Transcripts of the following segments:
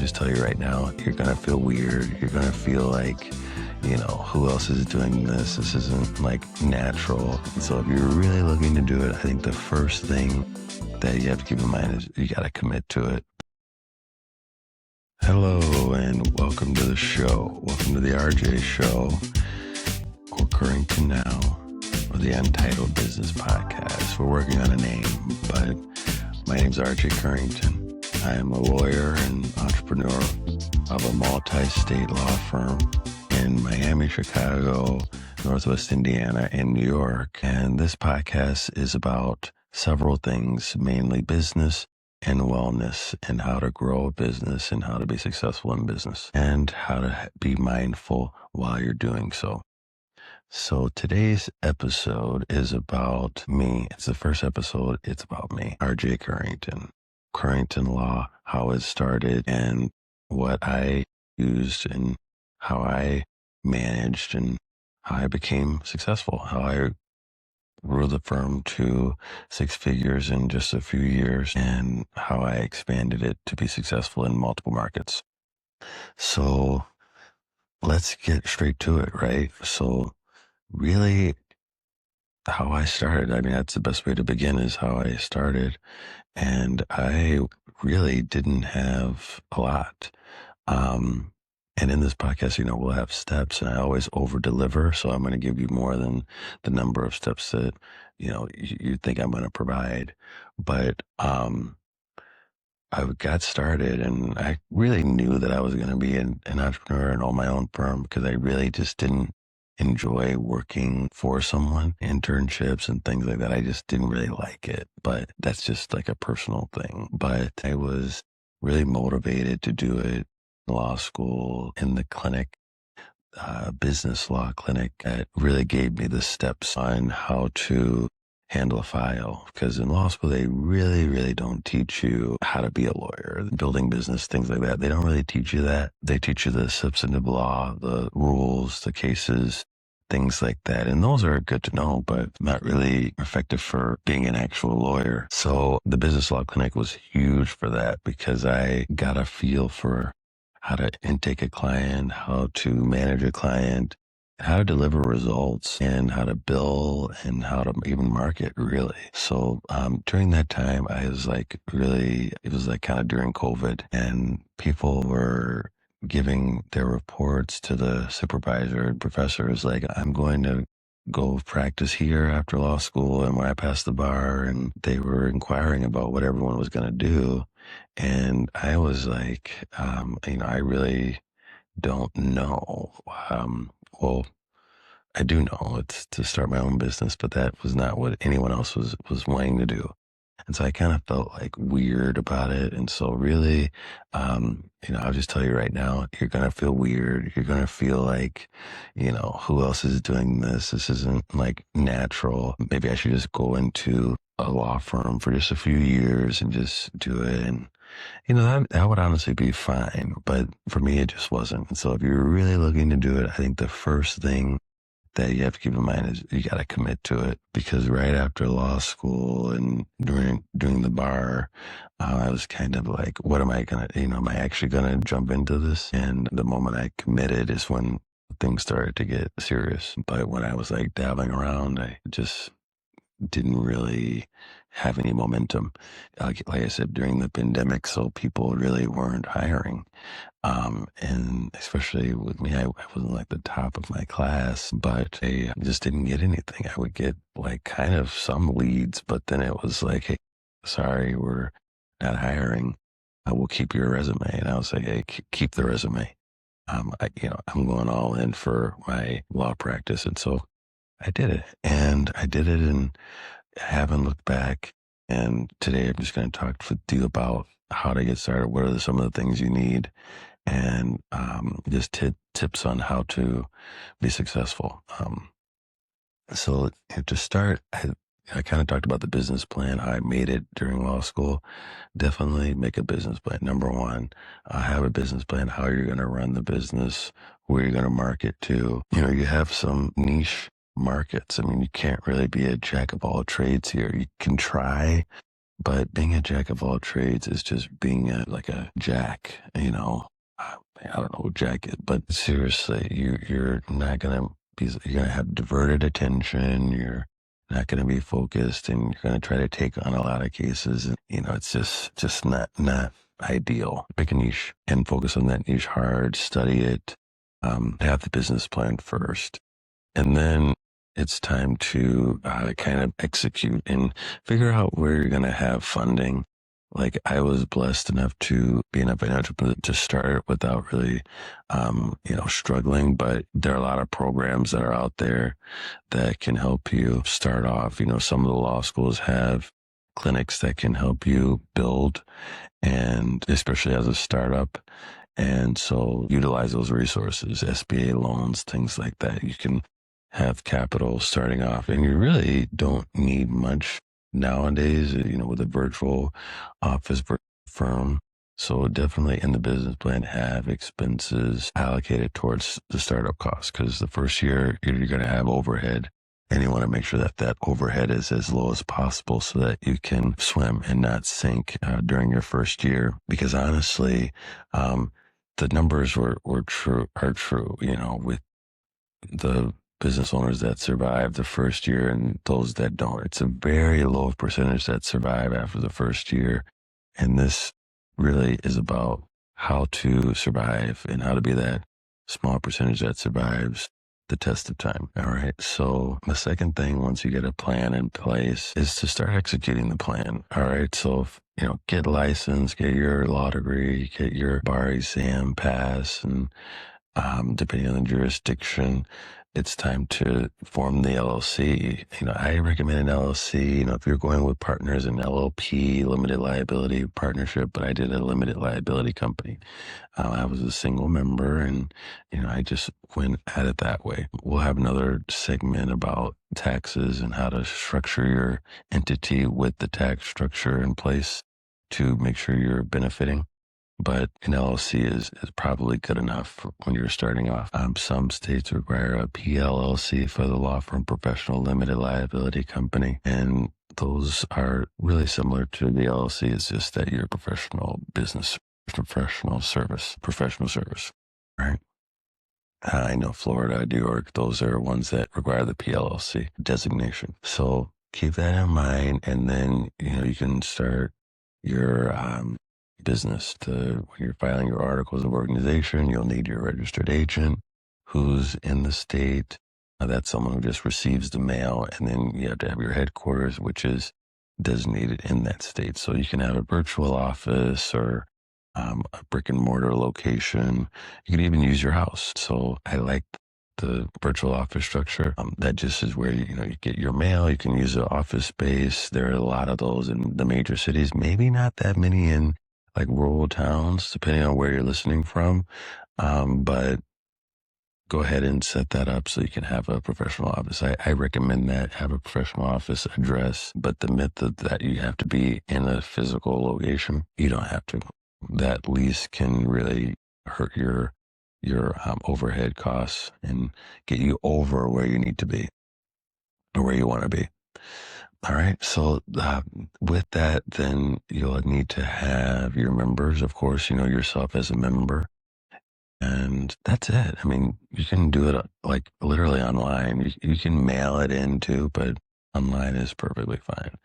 just tell you right now, you're going to feel weird. You're going to feel like, who else is doing this? This isn't like natural. And so if you're really looking to do it, I think the first thing that you have to keep in mind is you got to commit to it. Hello and welcome to the show. Welcome to the RJ Show, or Curington Now, or the Untitled Business Podcast. We're working on a name, but my name's RJ Curington. I am a lawyer and entrepreneur of a multi-state law firm in Miami, Chicago, Northwest Indiana, and New York. And this podcast is about several things, mainly business and wellness, and how to grow a business and how to be successful in business and how to be mindful while you're doing so. So today's episode is about me. It's the first episode. It's about me, RJ Curington. Curington Law, how it started and what I used and how I managed and how I became successful, how I grew the firm to 6 figures in just a few years, and how I expanded it to be successful in multiple markets. So let's get straight to it, right? So really how I started, that's the best way to begin, is how I started. And I really didn't have a lot. And in this podcast, we'll have steps, and I always over deliver. So I'm going to give you more than the number of steps that, you think I'm going to provide. But I got started, and I really knew that I was going to be an entrepreneur and own my own firm, because I really just didn't enjoy working for someone, internships and things like that. I just didn't really like it, but that's just like a personal thing. But I was really motivated to do it. Law school, in the clinic, business law clinic, that really gave me the steps on how to handle a file. Because in law school, they really, really don't teach you how to be a lawyer, building business, things like that. They don't really teach you that. They teach you the substantive law, the rules, the cases, things like that. And those are good to know, but not really effective for being an actual lawyer. So the business law clinic was huge for that, because I got a feel for how to intake a client, how to manage a client, how to deliver results, and how to bill, and how to even market, really. So during that time, it was like kind of during COVID, and people were giving their reports to the supervisor and professors, like, I'm going to go practice here after law school and when I passed the bar, and they were inquiring about what everyone was going to do. And I was like, I really don't know. Well, I do know it's to start my own business, but that was not what anyone else was wanting to do. And so I kind of felt like weird about it. And so really, I'll just tell you right now, you're going to feel weird. You're going to feel like, who else is doing this? This isn't like natural. Maybe I should just go into a law firm for just a few years and just do it. And, that would honestly be fine. But for me, it just wasn't. And so if you're really looking to do it, I think the first thing that you have to keep in mind is you got to commit to it, because right after law school and during the bar, I was kind of like, what am I going to, am I actually going to jump into this? And the moment I committed is when things started to get serious. But when I was like dabbling around, I just didn't really have any momentum. Like I said, during the pandemic, so people really weren't hiring. And especially with me, I wasn't like the top of my class, but I just didn't get anything. I would get like kind of some leads, but then it was like, hey, sorry, we're not hiring. I will keep your resume. And I was like, hey, keep the resume. I'm going all in for my law practice. And so I did it, and I haven't looked back. And today I'm just going to talk to you about how to get started. What are some of the things you need, and just tips on how to be successful. So to start, I kind of talked about the business plan, how I made it during law school. Definitely make a business plan. Number one, have a business plan, how you're going to run the business, where you're going to market to. You have some niche markets. You can't really be a jack of all trades here. You can try, But being a jack of all trades is just being like a jack, I don't know what jack is, but seriously, you're not gonna you're gonna have diverted attention. You're not gonna be focused, and you're gonna try to take on a lot of cases. And it's just not ideal. Pick a niche and focus on that niche hard. Study it. Have the business plan first, and then it's time to kind of execute and figure out where you're going to have funding. Like I was blessed enough to be an entrepreneur to start without really, struggling. But there are a lot of programs that are out there that can help you start off. Some of the law schools have clinics that can help you build, and especially as a startup. And so utilize those resources, SBA loans, things like that. You can have capital starting off, and you really don't need much nowadays, with a virtual office firm. So definitely in the business plan, have expenses allocated towards the startup costs, because the first year you're going to have overhead, and you want to make sure that that overhead is as low as possible so that you can swim and not sink during your first year. Because honestly, the numbers are true, with the business owners that survive the first year and those that don't. It's a very low percentage that survive after the first year. And this really is about how to survive and how to be that small percentage that survives the test of time. All right. So the second thing, once you get a plan in place, is to start executing the plan. All right. So, get licensed, get your law degree, get your bar exam pass, and depending on the jurisdiction, it's time to form the LLC. I recommend an LLC, if you're going with partners, an LLP, limited liability partnership, but I did a limited liability company. I was a single member, and, I just went at it that way. We'll have another segment about taxes and how to structure your entity with the tax structure in place to make sure you're benefiting. But an LLC is probably good enough for when you're starting off. Some states require a PLLC for the law firm, professional limited liability company. And those are really similar to the LLC. It's just that you're professional business, professional service. Right. I know Florida, New York, those are ones that require the PLLC designation. So keep that in mind. And then, you can start your business. When you're filing your articles of organization, you'll need your registered agent who's in the state. That's someone who just receives the mail. And then you have to have your headquarters, which is designated in that state. So you can have a virtual office or a brick and mortar location. You can even use your house. So I like the virtual office structure. That just is where you get your mail. You can use the office space. There are a lot of those in the major cities. Maybe not that many in like rural towns, depending on where you're listening from. But go ahead and set that up so you can have a professional office. I recommend that, have a professional office address, but the myth that you have to be in a physical location, you don't have to. That lease can really hurt your overhead costs and get you over where you need to be or where you want to be. All right. So with that, then you'll need to have your members, of course, yourself as a member. And that's it. I mean, you can do it like literally online. You can mail it in too, but online is perfectly fine.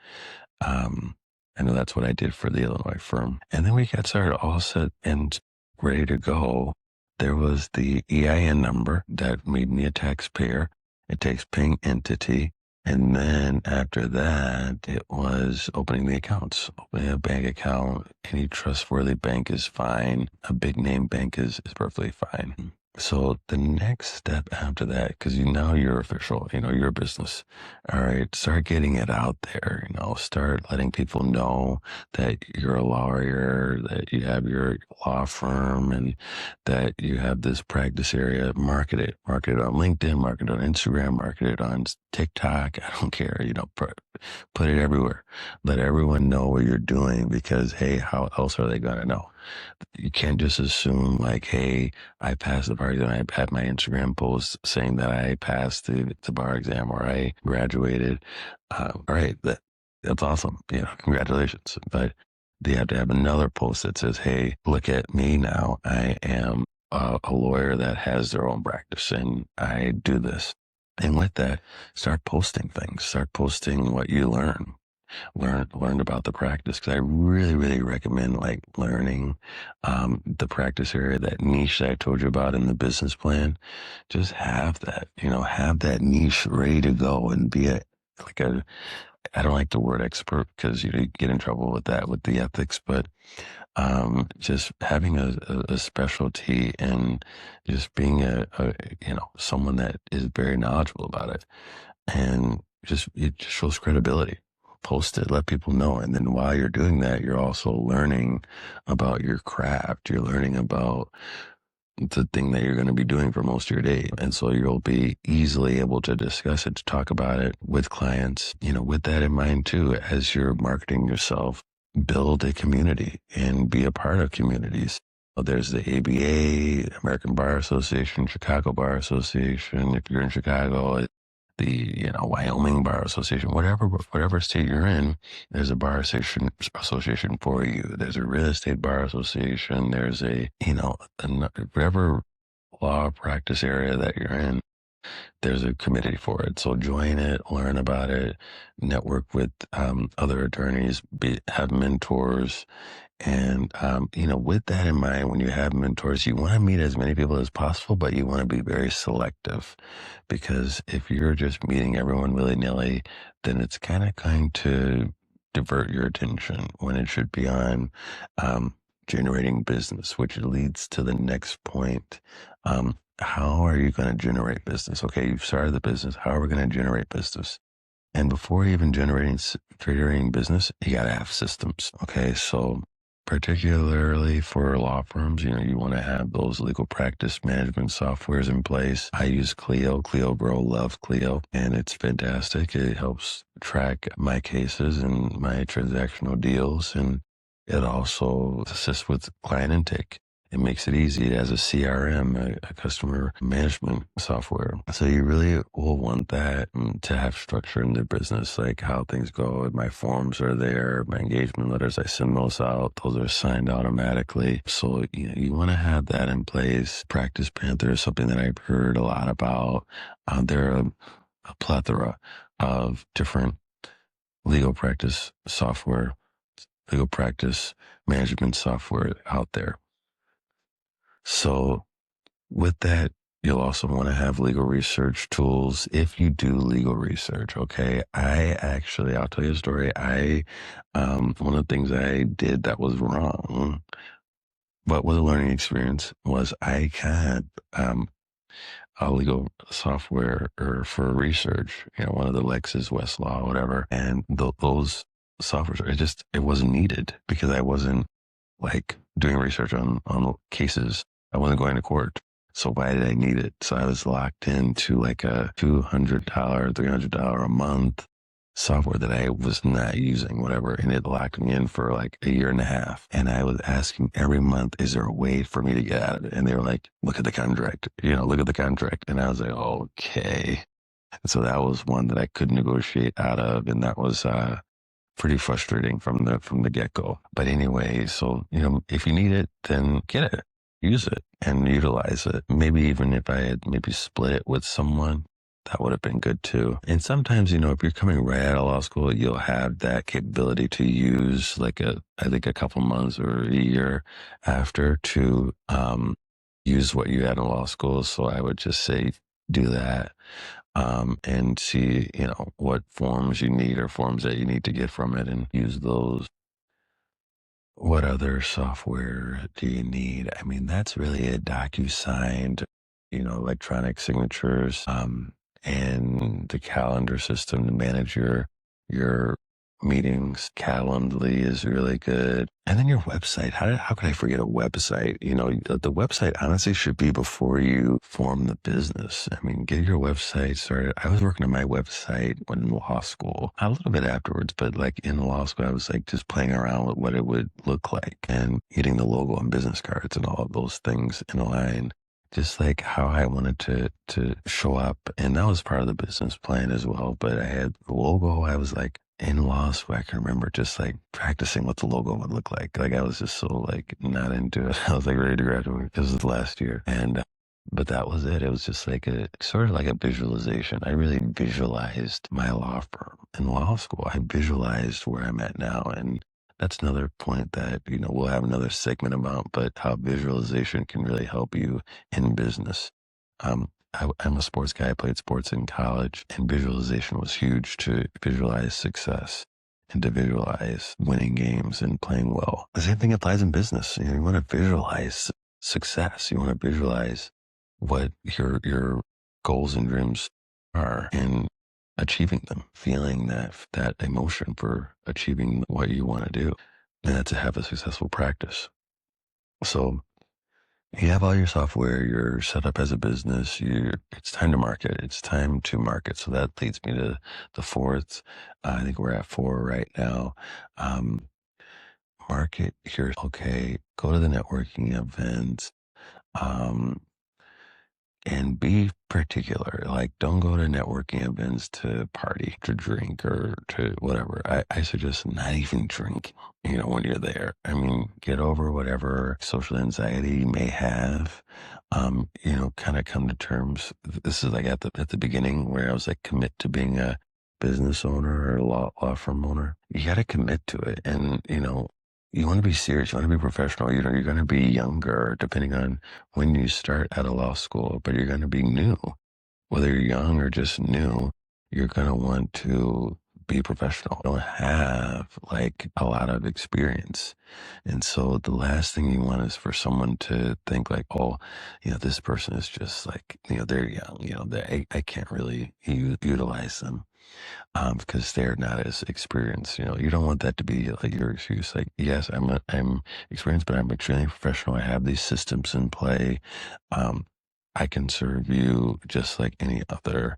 I know that's what I did for the Illinois firm. And then we got started all set and ready to go. There was the EIN number that made me a taxpayer. It takes paying entity. And then after that, it was opening the accounts, opening a bank account. Any trustworthy bank is fine. A big name bank is perfectly fine. So the next step after that, because now you're official, you're a business. All right, start getting it out there, start letting people know that you're a lawyer, that you have your law firm, and that you have this practice area. Market it on LinkedIn, market it on Instagram, market it on TikTok. I don't care, put it everywhere. Let everyone know what you're doing, because, hey, how else are they going to know? You can't just assume like, hey, I passed the bar exam. I had my Instagram post saying that I passed the bar exam or I graduated. All right, That's awesome. Congratulations. But they have to have another post that says, hey, look at me now. I am a lawyer that has their own practice and I do this. And with that, start posting things, start posting what you learned about the practice. Cause I really, really recommend like learning, the practice area, that niche that I told you about in the business plan. Just have that, have that niche ready to go and be like a, I don't like the word expert because you get in trouble with that with the ethics, but just having a specialty and just being someone that is very knowledgeable about it, and it just shows credibility. Post it, let people know, and then while you're doing that, you're also learning about your craft. You're learning about the thing that you're going to be doing for most of your day. And so you'll be easily able to discuss it, to talk about it with clients, with that in mind too, as you're marketing yourself, build a community and be a part of communities. There's the ABA, American Bar Association, Chicago Bar Association. If you're in Chicago, the Wyoming Bar Association, whatever state you're in, there's a association for you. There's a real estate bar association. There's whatever law practice area that you're in, there's a committee for it. So join it, learn about it, network with other attorneys, have mentors. And, with that in mind, when you have mentors, you want to meet as many people as possible, but you want to be very selective, because if you're just meeting everyone willy-nilly, then it's kind of going to divert your attention when it should be on generating business, which leads to the next point. How are you going to generate business? Okay, you've started the business. How are we going to generate business? And before even generating business, you got to have systems. Okay, so particularly for law firms, you want to have those legal practice management softwares in place. I use Clio Grow, love Clio, and it's fantastic. It helps track my cases and my transactional deals, and it also assists with client intake. It makes it easy. It has a CRM, a customer management software. So you really will want that to have structure in the business, like how things go. My forms are there, my engagement letters, I send those out. Those are signed automatically. So you want to have that in place. Practice Panther is something that I've heard a lot about. There are a plethora of different legal practice software, legal practice management software out there. So with that, you'll also want to have legal research tools if you do legal research. Okay. I'll tell you a story. One of the things I did that was wrong, but with a learning experience, was I had, a legal software or for research, one of the Lexis, Westlaw, whatever. And those softwares, it wasn't needed because I wasn't like doing research on cases. I wasn't going to court. So why did I need it? So I was locked into like a $200, $300 a month software that I was not using, whatever. And it locked me in for like a year and a half. And I was asking every month, is there a way for me to get out of it? And they were like, look at the contract, look at the contract. And I was like, okay. And so that was one that I could negotiate out of. And that was, pretty frustrating from the get-go. But anyway, so if you need it, then get it, use it, and utilize it. Maybe even if I had maybe split it with someone, that would have been good too. And sometimes, if you're coming right out of law school, you'll have that capability to use I think a couple months or a year after to use what you had in law school. So I would just say do that. And see, what forms you need or forms that you need to get from it and use those. What other software do you need? I mean, that's really a DocuSign, electronic signatures, and the calendar system to manage your meetings. Calendly is really good. And then your website. How could I forget a website? The website honestly should be before you form the business. I mean, get your website started. I was working on my website when in law school, a little bit afterwards, but like in law school, I was like just playing around with what it would look like and getting the logo on business cards and all of those things in line. Just like how I wanted to show up. And that was part of the business plan as well. But I had the logo. I was like, in law school, I can remember just like practicing what the logo would look like. Like I was just so like not into it. I was like ready to graduate. It was the last year. But that was it. It was just like a sort of like a visualization. I really visualized my law firm in law school. I visualized where I'm at now. And that's another point that, we'll have another segment about, but how visualization can really help you in business. I'm a sports guy. I played sports in college, and visualization was huge to visualize success and to visualize winning games and playing well. The same thing applies in business. You want to visualize success. You want to visualize what your goals and dreams are and achieving them, feeling that emotion for achieving what you want to do. And that's to have a successful practice. So you have all your software, you're set up as a business, it's time to market. It's time to market. So that leads me to the fourth. I think we're at 4 right now. Market here. Okay. Go to the networking events. And be particular. Like, don't go to networking events to party, to drink, or to whatever. I suggest not even drink, when you're there. I mean, get over whatever social anxiety you may have. Kind of come to terms. This is like at the beginning where I was like, commit to being a business owner or a law firm owner. You got to commit to it. And, you want to be serious. You want to be professional. You're going to be younger, depending on when you start at a law school, but you're going to be new. Whether you're young or just new, you're going to want to be professional. You don't have like a lot of experience. And so the last thing you want is for someone to think like, oh, this person is just like, they're young, I can't really utilize them because they're not as experienced. You don't want that to be like your excuse. Like, yes, I'm experienced, but I'm extremely professional. I have these systems in play. I can serve you just like any other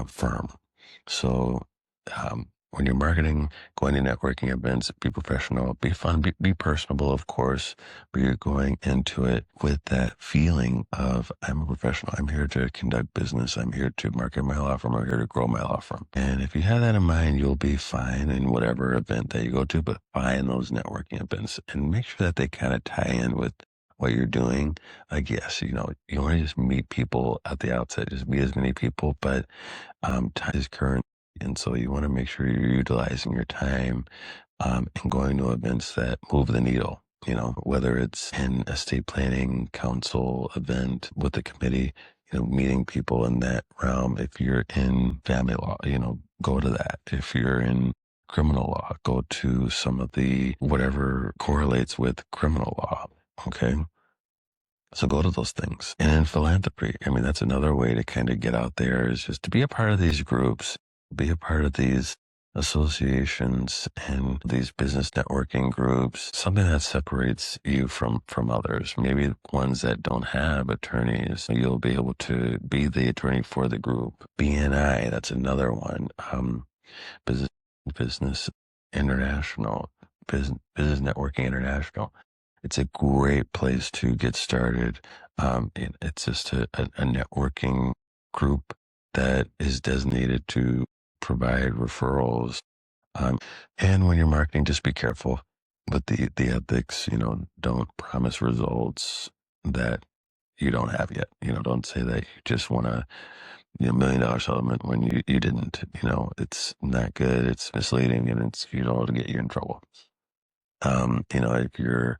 firm. So when you're marketing, going to networking events, be professional, be fun, be personable, of course, but you're going into it with that feeling of, I'm a professional. I'm here to conduct business. I'm here to market my law firm. I'm here to grow my law firm. And if you have that in mind, you'll be fine in whatever event that you go to, but find those networking events and make sure that they kind of tie in with what you're doing. Like, yes, you want to just meet people at the outset, just meet as many people, but time is current. And so you want to make sure you're utilizing your time and going to events that move the needle, whether it's in estate planning council event with the committee, meeting people in that realm. If you're in family law, go to that. If you're in criminal law, go to some of the whatever correlates with criminal law. Okay. So go to those things. And in philanthropy, I mean, that's another way to kind of get out there is just to be a part of these groups, be a part of these associations and these business networking groups, something that separates you from others. Maybe ones that don't have attorneys, you'll be able to be the attorney for the group. BNI, that's another one. Business International, Business Networking International. It's a great place to get started. It's just a networking group that is designated to provide referrals. And when you're marketing, just be careful with the ethics. Don't promise results that you don't have yet. Don't say that you just want a $1 million settlement when you didn't. It's not good. It's misleading, and it's to get you in trouble. If you're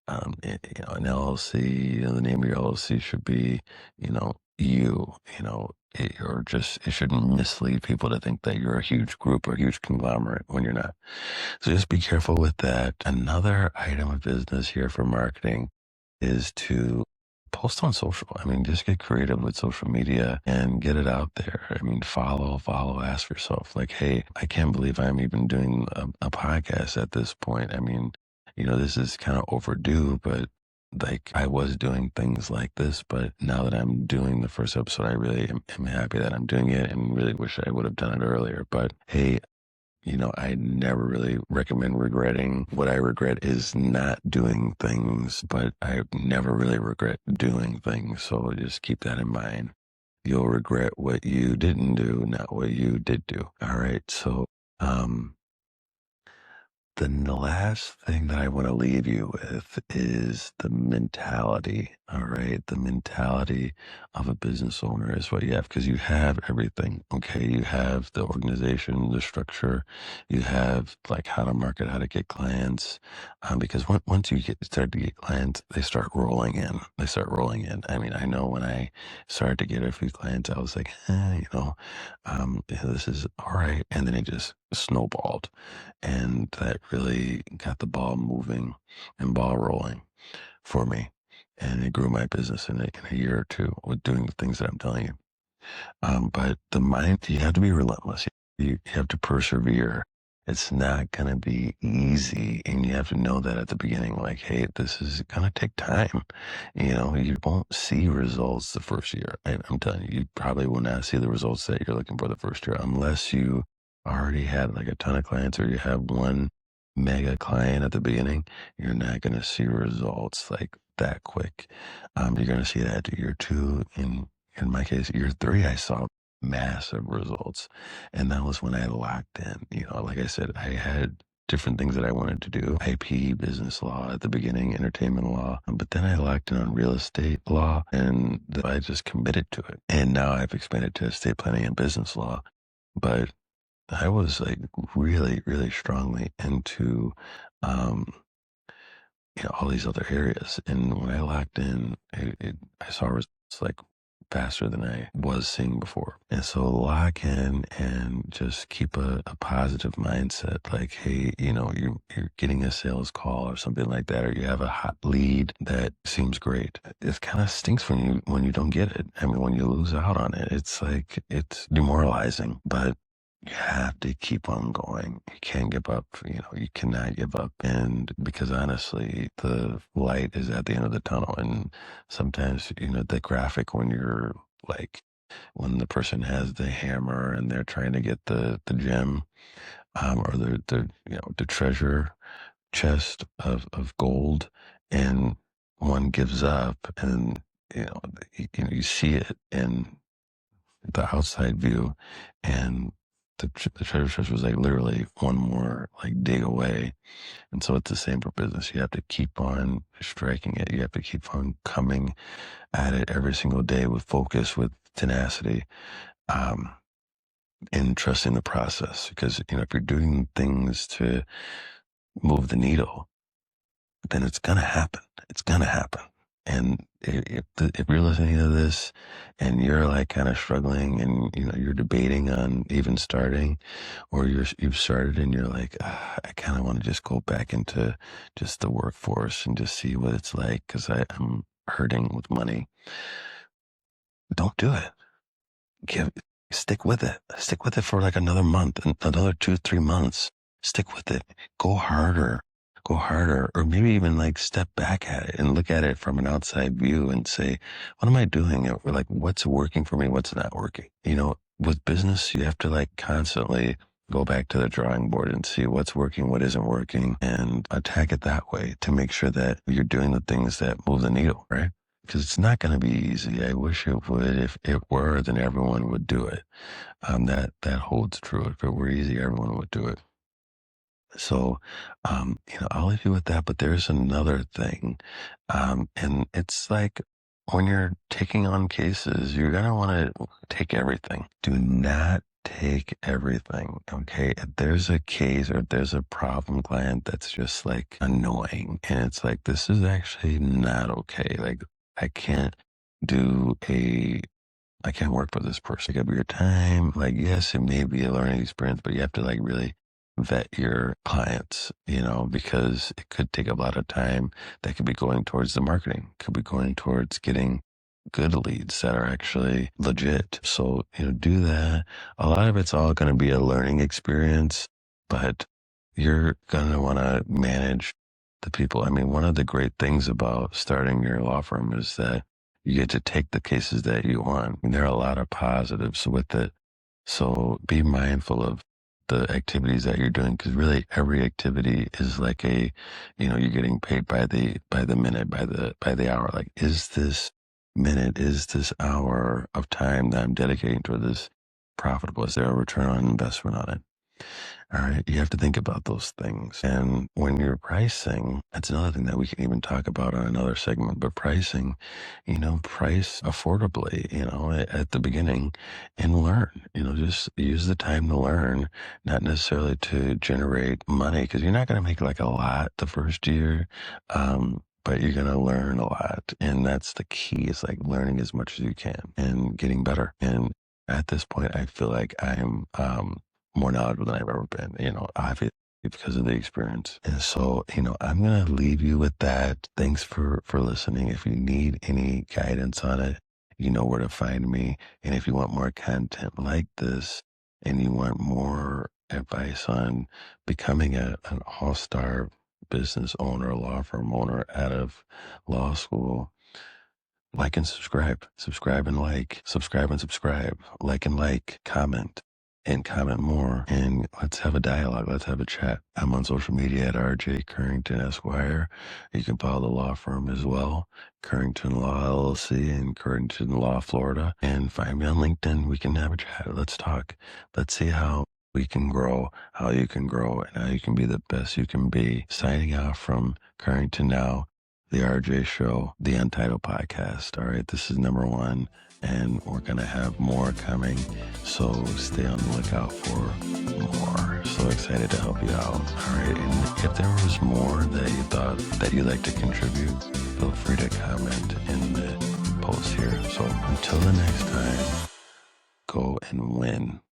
an LLC, the name of your LLC should be, it shouldn't mislead people to think that you're a huge group or a huge conglomerate when you're not. So just be careful with that. Another item of business here for marketing is to post on social. I mean, just get creative with social media and get it out there. I mean, follow, ask yourself like, hey, I can't believe I'm even doing a podcast at this point. I mean, this is kind of overdue, but like I was doing things like this, but now that I'm doing the first episode, I really am happy that I'm doing it and really wish I would have done it earlier. But hey, I never really recommend regretting. What I regret is not doing things, but I never really regret doing things. So just keep that in mind. You'll regret what you didn't do, not what you did do. All right. So, the last thing that I want to leave you with is the mentality. All right. The mentality of a business owner is what you have because you have everything. Okay. You have the organization, the structure, you have like how to market, how to get clients. Because once you start to get clients, they start rolling in. They start rolling in. I mean, I know when I started to get a few clients, I was like, yeah, this is all right. And then it just snowballed. And that really got the ball moving and ball rolling for me. And it grew my business in a year or two with doing the things that I'm telling you. But the mind, you have to be relentless. You have to persevere. It's not going to be easy. And you have to know that at the beginning, like, hey, this is going to take time. You won't see results the first year. I'm telling you, you probably will not see the results that you're looking for the first year unless you already had like a ton of clients or you have one mega client at the beginning. You're not going to see results like that quick. You're going to see that at year two. In my case, year three, I saw massive results. And that was when I locked in. Like I said, I had different things that I wanted to do. IP, business law at the beginning, entertainment law. But then I locked in on real estate law and I just committed to it. And now I've expanded to estate planning and business law. But I was like really, really strongly into all these other areas. And when I locked in, I saw results like faster than I was seeing before. And so lock in and just keep a positive mindset. Like, hey, you're getting a sales call or something like that, or you have a hot lead that seems great. It kind of stinks when you don't get it. I mean, when you lose out on it, it's like, it's demoralizing, but you have to keep on going. You can't give up. You cannot give up. And because honestly, the light is at the end of the tunnel. And sometimes, the graphic when you're like, when the person has the hammer and they're trying to get the gem, or the treasure chest of gold, and one gives up, and you see it in the outside view, and the treasure chest was like literally one more like dig away. And so it's the same for business. You have to keep on striking it. You have to keep on coming at it every single day with focus, with tenacity, and trusting the process. Because if you're doing things to move the needle, then it's gonna happen. It's gonna happen. And if you're listening to this and you're like kind of struggling and you're debating on even starting, or you've started and you're like, I kind of want to just go back into just the workforce and just see what it's like because I'm hurting with money. Don't do it. Stick with it. Stick with it for like another month, another 2-3 months. Stick with it. Go harder. Go harder, or maybe even like step back at it and look at it from an outside view and say, what am I doing? Or like, what's working for me? What's not working? With business, you have to like constantly go back to the drawing board and see what's working, what isn't working, and attack it that way to make sure that you're doing the things that move the needle, right? Because it's not going to be easy. I wish it would. If it were, then everyone would do it. That holds true. If it were easy, everyone would do it. So, I'll leave you with that. But there's another thing, and it's like when you're taking on cases, you're gonna want to take everything. Do not take everything. Okay, if there's a case or if there's a problem client that's just like annoying, and it's like this is actually not okay. Like I can't do a I can't work for this person. Like, your time, like, yes, it may be a learning experience, but you have to like really vet your clients, because it could take a lot of time that could be going towards the marketing, could be going towards getting good leads that are actually legit. So, do that. A lot of it's all going to be a learning experience, but you're going to want to manage the people. I mean, one of the great things about starting your law firm is that you get to take the cases that you want. And there are a lot of positives with it. So be mindful of the activities that you're doing, because really every activity is like you're getting paid by the minute, by the hour. Like, is this minute, is this hour of time that I'm dedicating toward this profitable? Is there a return on investment on it? All right. You have to think about those things. And when you're pricing, that's another thing that we can even talk about on another segment. But pricing, price affordably, at the beginning and learn, just use the time to learn, not necessarily to generate money because you're not going to make like a lot the first year. But you're going to learn a lot. And that's the key is like learning as much as you can and getting better. And at this point, I feel like I'm, more knowledgeable than I've ever been, obviously because of the experience. And so, I'm going to leave you with that. Thanks for listening. If you need any guidance on it, you know where to find me. And if you want more content like this and you want more advice on becoming an all-star business owner, law firm owner out of law school, like and subscribe, subscribe and subscribe, comment and comment more. And let's have a dialogue. Let's have a chat. I'm on social media at RJ Curington Esquire. You can follow the law firm as well, Curington Law LLC in Curington Law, Florida. And find me on LinkedIn. We can have a chat. Let's talk. Let's see how we can grow, how you can grow, and how you can be the best you can be. Signing out from Curington Now, the RJ Show, the Untitled Podcast. All right, this is number 1, and we're going to have more coming. So stay on the lookout for more. So excited to help you out. All right, and if there was more that you thought that you'd like to contribute, feel free to comment in the post here. So until the next time, go and win.